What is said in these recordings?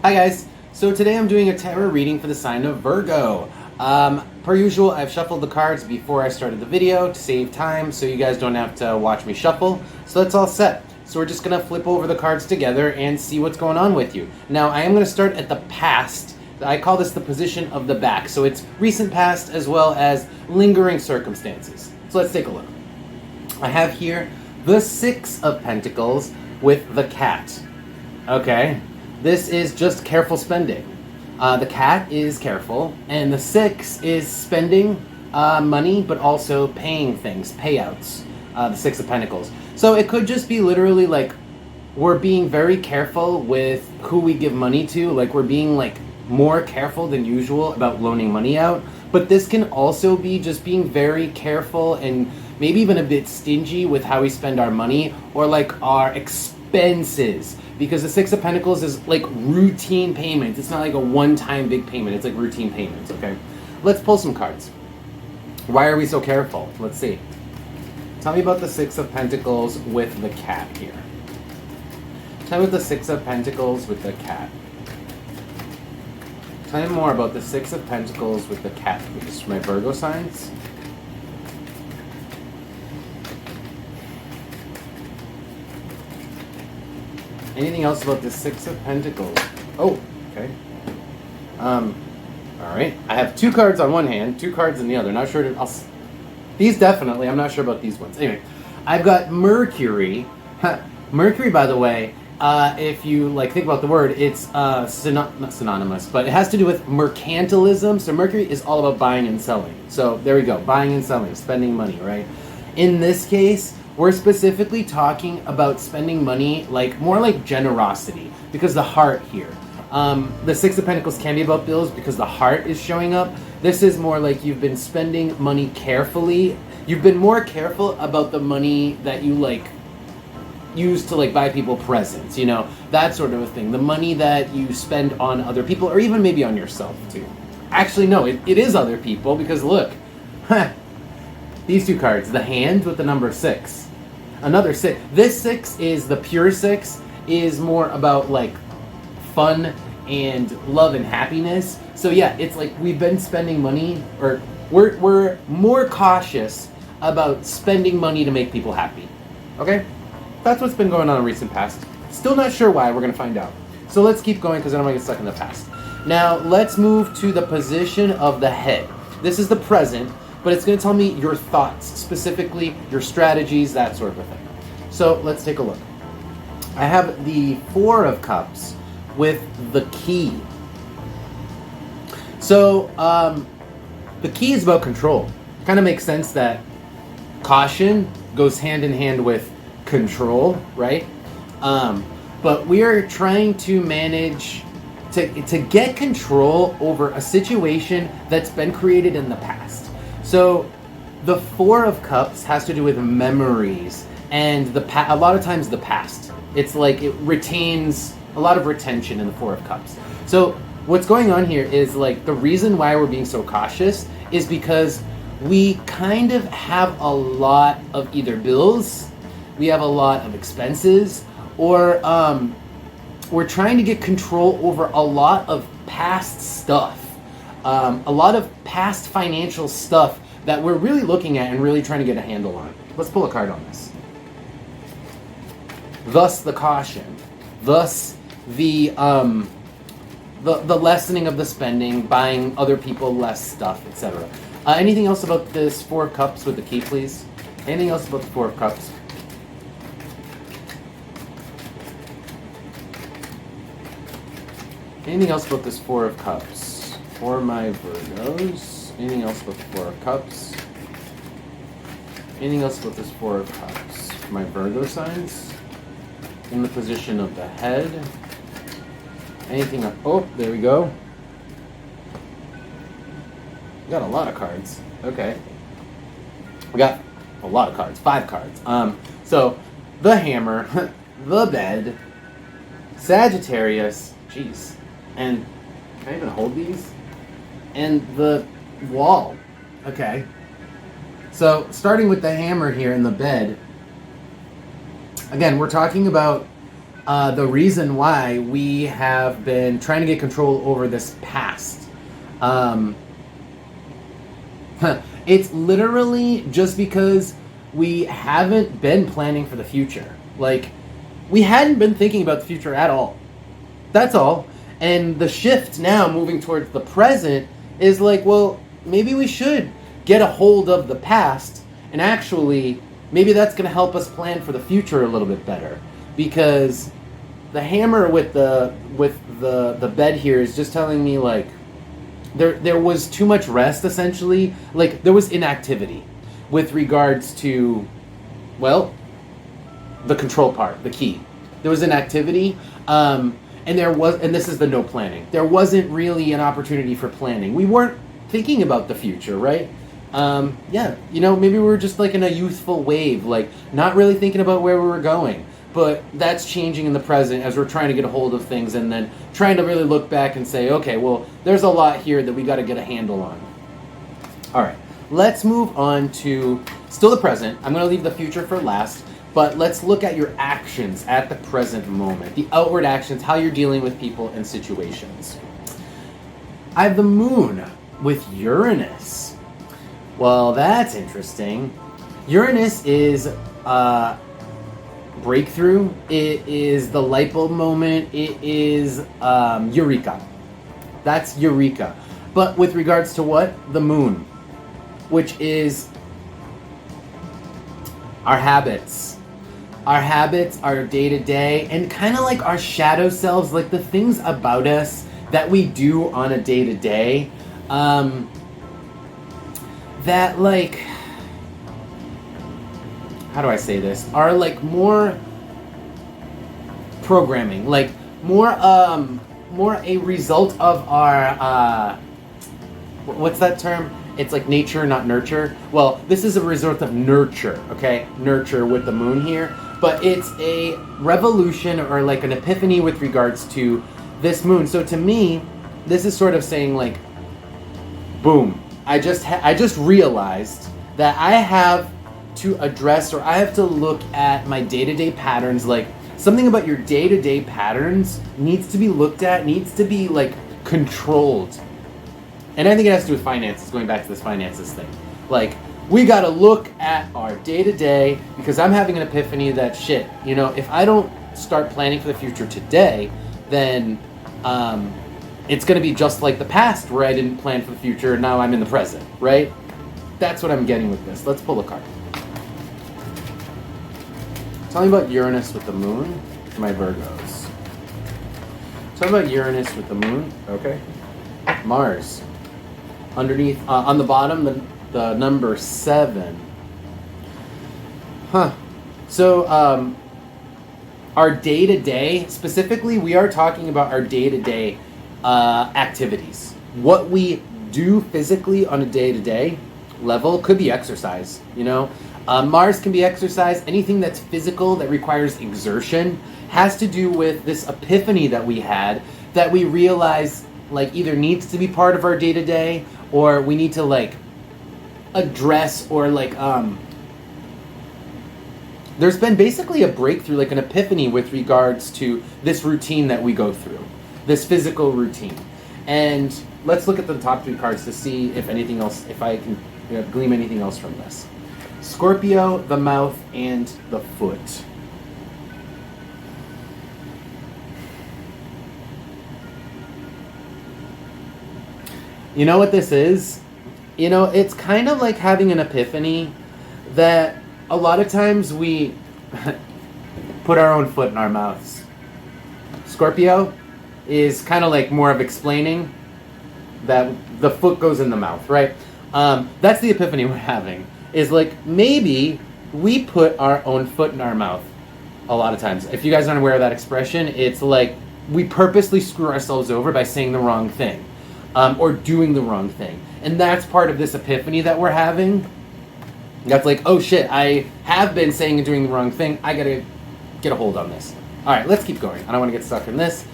Hi guys, so today I'm doing a tarot reading for the sign of Virgo. Per usual, I've shuffled the cards before I started the video to save time so you guys don't have to watch me shuffle. So that's all set. So we're just going to flip over the cards together and see what's going on with you. Now I am going to start at the past. I call this the position of the back. So it's recent past as well as lingering circumstances. So let's take a look. I have here the Six of Pentacles with the cat. Okay. This is just careful spending. The cat is careful, and the six is spending money, but also paying things, payouts. The Six of Pentacles. So it could just be literally like we're being very careful with who we give money to. Like we're being like more careful than usual about loaning money out. But this can also be just being very careful and maybe even a bit stingy with how we spend our money or like our expenses. Because the Six of Pentacles is like routine payments. It's not like a one-time big payment. It's like routine payments, okay? Let's pull some cards. Why are we so careful? Let's see. Tell me about the Six of Pentacles with the cat here. Tell me about the Six of Pentacles with the cat. Tell me more about the Six of Pentacles with the cat, please, for my Virgo signs. Anything else about the Six of Pentacles? Oh, okay. All right. I have two cards on one hand, two cards in the other. Not sure. These definitely. I'm not sure about these ones. Anyway, I've got Mercury. Mercury, by the way, if you like think about the word, it's not synonymous, but it has to do with mercantilism. So Mercury is all about buying and selling. So there we go, buying and selling, spending money, right? In this case, we're specifically talking about spending money, like more like generosity, because the heart here. The Six of Pentacles can be about bills because the heart is showing up. This is more like you've been spending money carefully. You've been more careful about the money that you like use to like buy people presents, you know, that sort of a thing. The money that you spend on other people or even maybe on yourself too. Actually, no, it is other people because look, these two cards, the hand with the number 6. Another 6. This 6 is the pure 6, is more about like fun and love and happiness. So yeah, it's like we've been spending money, or we're more cautious about spending money to make people happy. Okay? That's what's been going on in recent past. Still not sure why, we're gonna find out. So let's keep going because I don't want to get stuck in the past. Now let's move to the position of the head. This is the present, but it's going to tell me your thoughts, specifically your strategies, that sort of a thing. So let's take a look. I have the Four of Cups with the key. So the key is about control. Kind of makes sense that caution goes hand in hand with control, right? But we are trying to manage to get control over a situation that's been created in the past. So the Four of Cups has to do with memories and a lot of times the past. It's like it retains a lot of retention in the Four of Cups. So what's going on here is like the reason why we're being so cautious is because we kind of have a lot of either bills, we have a lot of expenses, or we're trying to get control over a lot of past stuff. A lot of past financial stuff that we're really looking at and really trying to get a handle on. Let's pull a card on this. Thus the caution. Thus the lessening of the spending, buying other people less stuff, etc. Anything else about this Four of Cups with the key, please? Anything else about the Four of Cups? Anything else about this Four of Cups? For my Virgos. Anything else about the Four of Cups? Anything else about this Four of Cups? For my Virgo signs? In the position of the head. Anything up? Oh, there we go. We got a lot of cards. Okay. We got a lot of cards. 5 cards. So, the hammer, the bed, Sagittarius, jeez, and can I even hold these? And the wall. Okay. So, starting with the hammer here in the bed, again, we're talking about the reason why we have been trying to get control over this past. It's literally just because we haven't been planning for the future. Like, we hadn't been thinking about the future at all. That's all. And the shift now moving towards the present is like, well, maybe we should get a hold of the past, and actually maybe that's going to help us plan for the future a little bit better, because the hammer with the bed here is just telling me, like, there was too much rest, essentially. Like, there was inactivity with regards to, well, the control part, the key. There was inactivity, and this is the no planning. There wasn't really an opportunity for planning. We weren't thinking about the future, right? Yeah, maybe we were just like in a youthful wave, like not really thinking about where we were going. But that's changing in the present as we're trying to get a hold of things, and then trying to really look back and say, okay, well, there's a lot here that we got to get a handle on. All right, let's move on to still the present. I'm going to leave the future for last, but let's look at your actions at the present moment, the outward actions, how you're dealing with people and situations. I have the moon with Uranus. Well, that's interesting. Uranus is breakthrough. It is the light bulb moment. It is eureka. That's eureka. But with regards to what? The moon, which is our habits. Our habits, our day-to-day, and kind of like our shadow selves, like the things about us that we do on a day-to-day, that, like, how do I say this? Are like more programming, like more a result of our what's that term? It's like nature, not nurture. Well, this is a result of nurture, okay? Nurture with the moon here, but it's a revolution or like an epiphany with regards to this moon. So to me, this is sort of saying, like, boom, I just realized that I have to address, or I have to look at my day-to-day patterns. Like, something about your day-to-day patterns needs to be looked at, needs to be, like, controlled. And I think it has to do with finances, going back to this finances thing. Like, we gotta look at our day-to-day, because I'm having an epiphany that, shit, if I don't start planning for the future today, then it's gonna be just like the past, where I didn't plan for the future and now I'm in the present, right? That's what I'm getting with this. Let's pull a card. Tell me about Uranus with the moon, my Virgos. Tell me about Uranus with the moon, okay? Mars. Underneath, on the bottom, the number 7. Huh. So, our day-to-day, specifically, we are talking about our day-to-day activities. What we do physically on a day-to-day level could be exercise, Mars can be exercise. Anything that's physical, that requires exertion, has to do with this epiphany that we had, that we realize, like, either needs to be part of our day-to-day, or we need to, like, address, or, like, there's been basically a breakthrough, like an epiphany with regards to this routine that we go through, this physical routine. And let's look at the top 3 cards to see if anything else, if I can glean anything else from this. Scorpio, the mouth, and the foot. You know what this is? It's kind of like having an epiphany that a lot of times we put our own foot in our mouths. Scorpio is kind of like more of explaining that the foot goes in the mouth, right? That's the epiphany we're having. Is like, maybe we put our own foot in our mouth a lot of times. If you guys aren't aware of that expression, it's like we purposely screw ourselves over by saying the wrong thing, or doing the wrong thing. And that's part of this epiphany that we're having. That's like, oh shit, I have been saying and doing the wrong thing. I gotta get a hold on this. All right, let's keep going. I don't want to get stuck in this.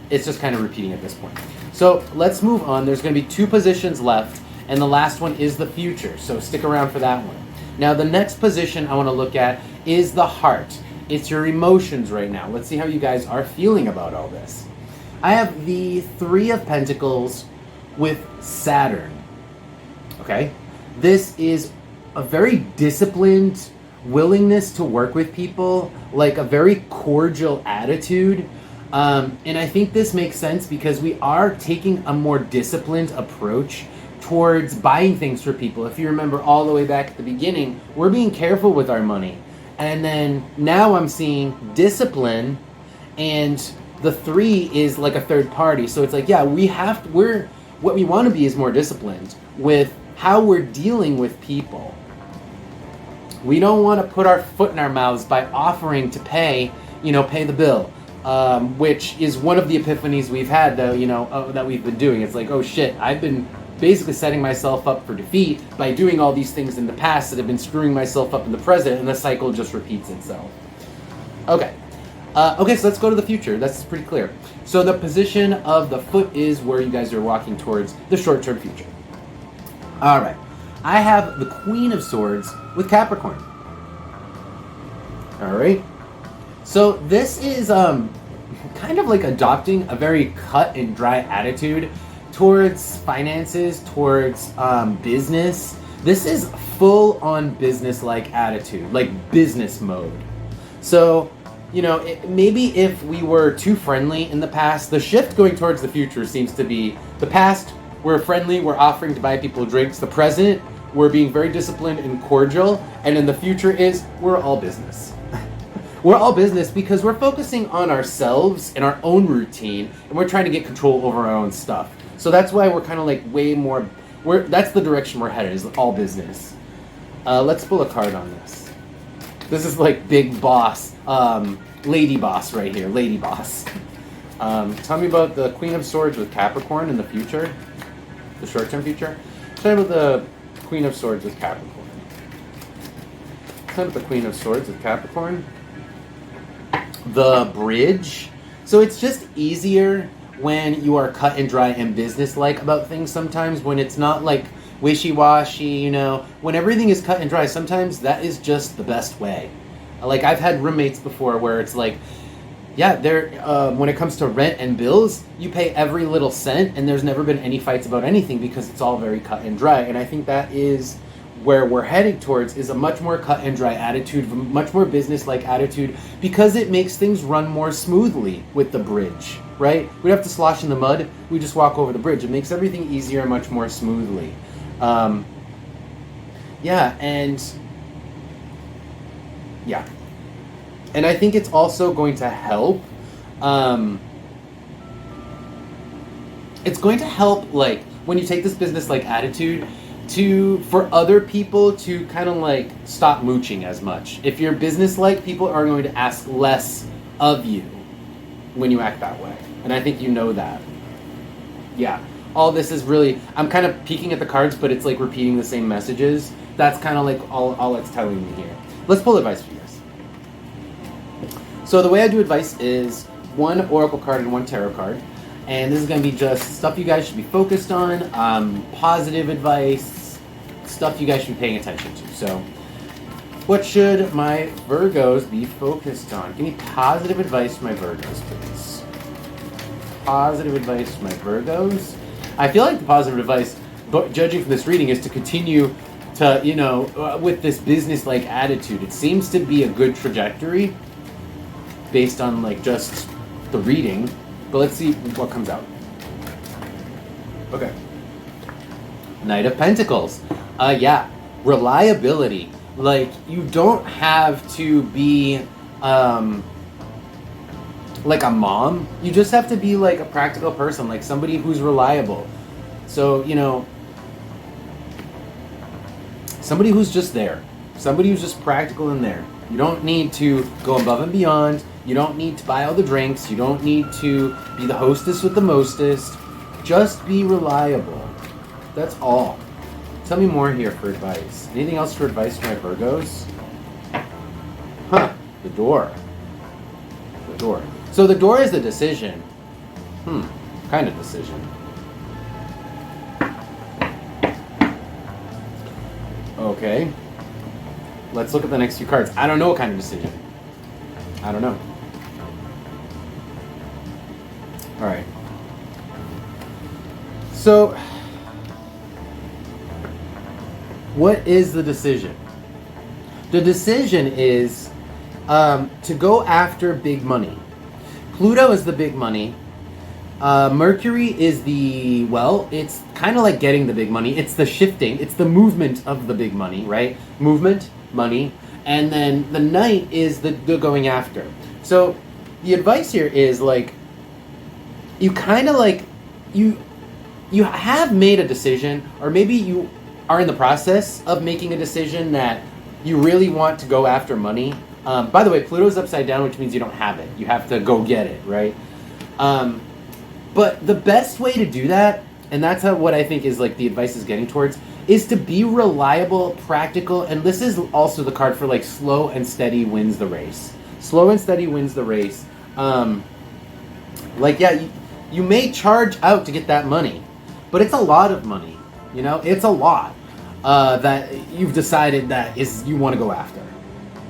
It's just kind of repeating at this point. So let's move on. There's going to be 2 positions left, and the last one is the future. So stick around for that one. Now, the next position I want to look at is the heart. It's your emotions right now. Let's see how you guys are feeling about all this. I have the Three of Pentacles with Saturn. Okay? This is a very disciplined willingness to work with people, like a very cordial attitude. And I think this makes sense because we are taking a more disciplined approach towards buying things for people. If you remember all the way back at the beginning, we're being careful with our money. And then now I'm seeing discipline, and the three is like a third party. So it's like, yeah, what we want to be is more disciplined with how we're dealing with people. We don't want to put our foot in our mouths by offering to pay the bill, which is one of the epiphanies we've had, that we've been doing. It's like, oh shit, I've been basically setting myself up for defeat by doing all these things in the past that have been screwing myself up in the present, and the cycle just repeats itself. Okay. So let's go to the future. That's pretty clear. So the position of the foot is where you guys are walking towards the short-term future. All right. I have the Queen of Swords with Capricorn. All right. So this is kind of like adopting a very cut and dry attitude towards finances, towards business. This is full on business-like attitude, like business mode. So, maybe if we were too friendly in the past, the shift going towards the future seems to be the past, we're friendly, we're offering to buy people drinks. The present, we're being very disciplined and cordial. And in the future is, we're all business. We're all business because we're focusing on ourselves and our own routine, and we're trying to get control over our own stuff. So that's why we're kind of like way more, that's the direction we're headed, is all business. Let's pull a card on this. This is like big boss, lady boss right here, lady boss. Tell me about the Queen of Swords with Capricorn in the future, the short-term future. Tell me about the Queen of Swords with Capricorn. Tell me about the Queen of Swords with Capricorn. The bridge. So it's just easier when you are cut and dry and business-like about things sometimes, when it's not like wishy-washy, when everything is cut and dry, sometimes that is just the best way. Like, I've had roommates before where it's like, yeah, when it comes to rent and bills, you pay every little cent, and there's never been any fights about anything because it's all very cut and dry. And I think that is where we're heading towards, is a much more cut and dry attitude, a much more business-like attitude, because it makes things run more smoothly with the bridge, right? We don't have to slosh in the mud, we just walk over the bridge. It makes everything easier and much more smoothly. And I think it's also going to help, it's going to help, like, when you take this business-like attitude, for other people to kind of like stop mooching as much. If you're business-like, people are going to ask less of you when you act that way. And I think you know that. Yeah. All this is really, I'm kind of peeking at the cards, but it's like repeating the same messages. That's kind of like all it's telling me here. Let's pull advice for you guys. So the way I do advice is one oracle card and one tarot card. And this is going to be just stuff you guys should be focused on, positive advice, stuff you guys should be paying attention to. So, what should my Virgos be focused on? Give me positive advice for my Virgos, please. Positive advice for my Virgos. I feel like the positive advice, but judging from this reading, is to continue to, with this business-like attitude. It seems to be a good trajectory based on, like, just the reading. But let's see what comes out. Okay. Knight of Pentacles. Reliability. Like, you don't have to be like a mom. You just have to be like a practical person, like somebody who's reliable. So, somebody who's just there. Somebody who's just practical in there. You don't need to go above and beyond. You don't need to buy all the drinks. You don't need to be the hostess with the mostest. Just be reliable. That's all. Tell me more here for advice. Anything else for advice for my Virgos? The door. The door. So the door is the decision. Kind of decision. Okay. Let's look at the next few cards. I don't know what kind of decision. I don't know. All right. So, what is the decision? The decision is to go after big money. Pluto is the big money. Mercury is the, well, it's kind of like getting the big money. It's the shifting. It's the movement of the big money, right? Movement, money. And then the Knight is the going after. So the advice here is like, you kind of like, you have made a decision, or maybe you are in the process of making a decision that you really want to go after money. By the way, Pluto's upside down, which means you don't have it. You have to go get it, right? But the best way to do that, and that's what I think is like the advice is getting towards, is to be reliable, practical, and this is also the card for like slow and steady wins the race. Slow and steady wins the race. Like, yeah, you may charge out to get that money, but it's a lot of money, you know? It's a lot that you've decided that is you want to go after.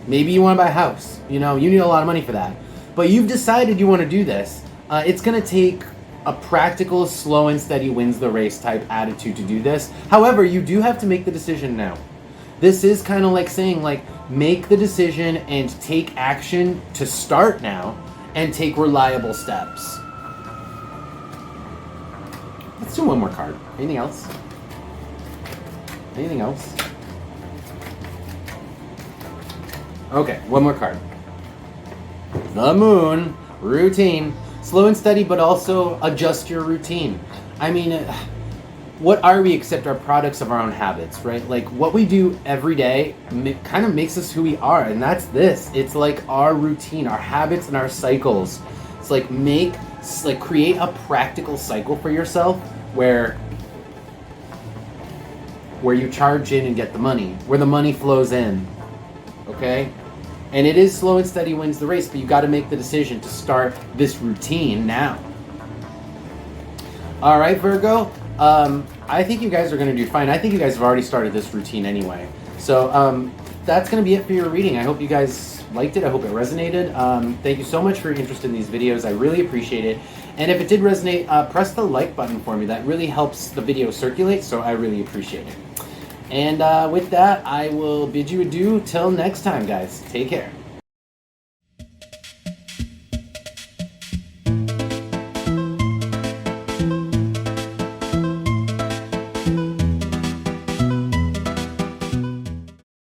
Maybe you want to buy a house, you know? You need a lot of money for that. But you've decided you want to do this. It's going to take a practical, slow and steady wins the race type attitude to do this. However, you do have to make the decision now. This is kind of like saying, like, make the decision and take action to start now and take reliable steps. Let's do one more card. Anything else? Anything else? Okay, one more card. The Moon, routine. Slow and steady, but also adjust your routine. I mean, what are we except our products of our own habits, right? Like, what we do every day kind of makes us who we are, and that's this. It's like our routine, our habits, and our cycles. It's like create a practical cycle for yourself where you charge in and get the money, where the money flows in, okay? And it is slow and steady wins the race, but you got to make the decision to start this routine now. All right, Virgo. I think you guys are going to do fine. I think you guys have already started this routine anyway. So that's going to be it for your reading. I hope you guys liked it. I hope it resonated. Thank you so much for your interest in these videos. I really appreciate it. And if it did resonate, press the like button for me. That really helps the video circulate, so I really appreciate it. And with that, I will bid you adieu till next time, guys. Take care.